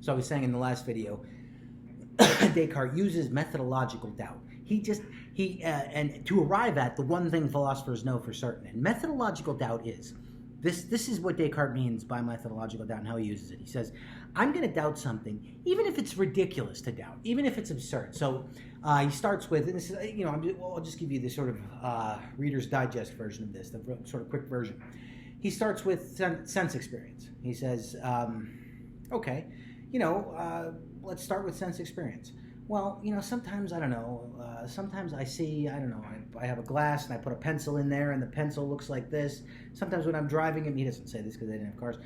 So I was saying in the last video, Descartes uses methodological doubt. And to arrive at the one thing philosophers know for certain, and methodological doubt is, this is what Descartes means by methodological doubt and how he uses it. He says, I'm going to doubt something, even if it's ridiculous to doubt, even if it's absurd. So he starts with, and this is, I'll just give you the sort of Reader's Digest version of this, the sort of quick version. He starts with sense experience. He says, okay, let's start with sense experience. Well, sometimes, I don't know, sometimes I see, I don't know, I have a glass and I put a pencil in there and the pencil looks like this. Sometimes when I'm driving, and he doesn't say this because they didn't have cars,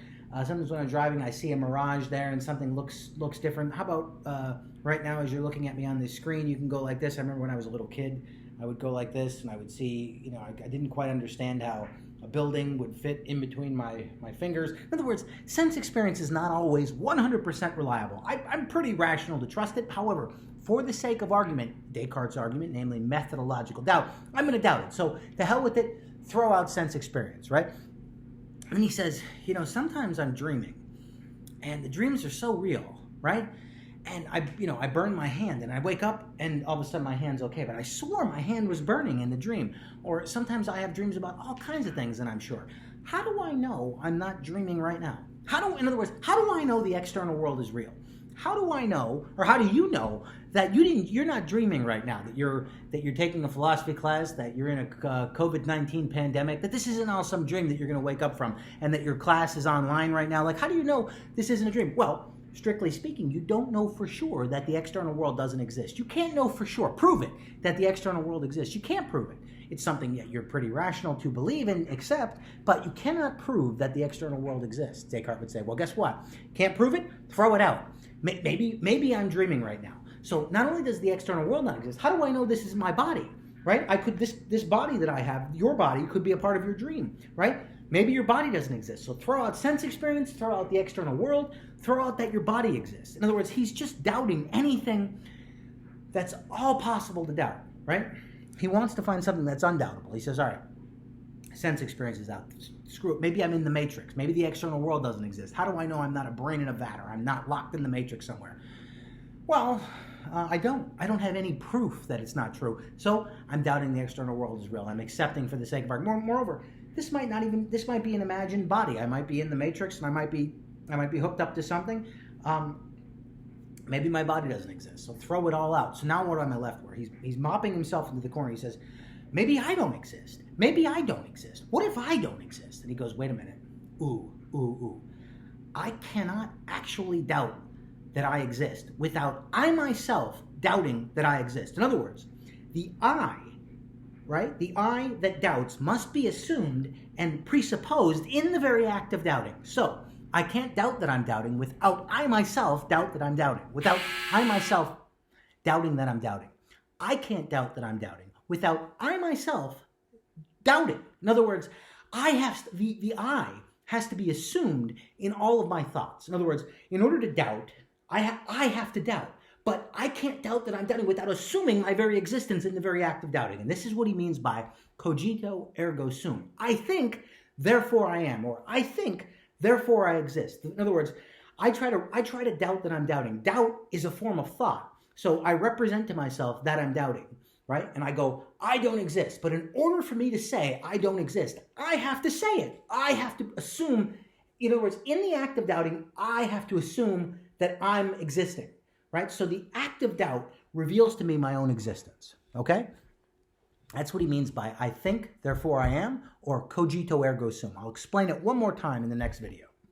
sometimes when I'm driving I see a mirage there and something looks different. How about right now as you're looking at me on the screen, you can go like this. I remember when I was a little kid, I would go like this and I would see, I didn't quite understand how a building would fit in between my fingers. In other words, sense experience is not always 100% reliable. I'm pretty rational to trust it. However, for the sake of argument, Descartes' argument, namely methodological doubt, I'm going to doubt it. So to hell with it, throw out sense experience, right? And he says, sometimes I'm dreaming, and the dreams are so real, right? And I burn my hand, and I wake up, and all of a sudden my hand's okay, but I swore my hand was burning in the dream. Or sometimes I have dreams about all kinds of things, and I'm sure. How do I know I'm not dreaming right now? In other words, how do I know the external world is real? How do I know, or how do you know that you're not dreaming right now, that you're taking a philosophy class, that you're in a COVID-19 pandemic, that this isn't all some dream that you're going to wake up from, and that your class is online right now? Like, how do you know this isn't a dream? Well, strictly speaking, you don't know for sure that the external world doesn't exist. You can't know for sure. Prove it that the external world exists. You can't prove it. It's something that you're pretty rational to believe and accept, but you cannot prove that the external world exists. Descartes would say, well, guess what? Can't prove it? Throw it out. Maybe I'm dreaming right now. So not only does the external world not exist, how do I know this is my body, right? This body that I have, your body, could be a part of your dream, right? Maybe your body doesn't exist. So throw out sense experience, throw out the external world, throw out that your body exists. In other words, he's just doubting anything that's all possible to doubt, right? He wants to find something that's undoubtable. He says, all right, sense experience is out. Screw it. Maybe I'm in the matrix. Maybe the external world doesn't exist. How do I know I'm not a brain in a vat, or I'm not locked in the matrix somewhere? Well, I don't have any proof that it's not true. So I'm doubting the external world is real. I'm accepting for the sake of argument. Moreover, this might be an imagined body. I might be in the matrix, and I might be hooked up to something. Maybe my body doesn't exist. So throw it all out. So now what am I left with? He's mopping himself into the corner. He says, maybe I don't exist. Maybe I don't exist. What if I don't exist? And he goes, wait a minute. Ooh. I cannot actually doubt that I exist without I myself doubting that I exist. In other words, the I, right? The I that doubts must be assumed and presupposed in the very act of doubting. So I can't doubt that I'm doubting without I myself doubt that I'm doubting. Without I myself doubting that I'm doubting. I can't doubt that I'm doubting without I myself doubting. In other words, the I has to be assumed in all of my thoughts. In other words, in order to doubt, I have to doubt. But I can't doubt that I'm doubting without assuming my very existence in the very act of doubting. And this is what he means by cogito ergo sum. I think, therefore I am. Or I think, therefore I exist. In other words, I try to doubt that I'm doubting. Doubt is a form of thought. So I represent to myself that I'm doubting, right? And I go, I don't exist. But in order for me to say I don't exist, I have to say it. I have to assume, in other words, in the act of doubting, I have to assume that I'm existing, right? So the act of doubt reveals to me my own existence, okay? That's what he means by I think, therefore I am, or cogito ergo sum. I'll explain it one more time in the next video.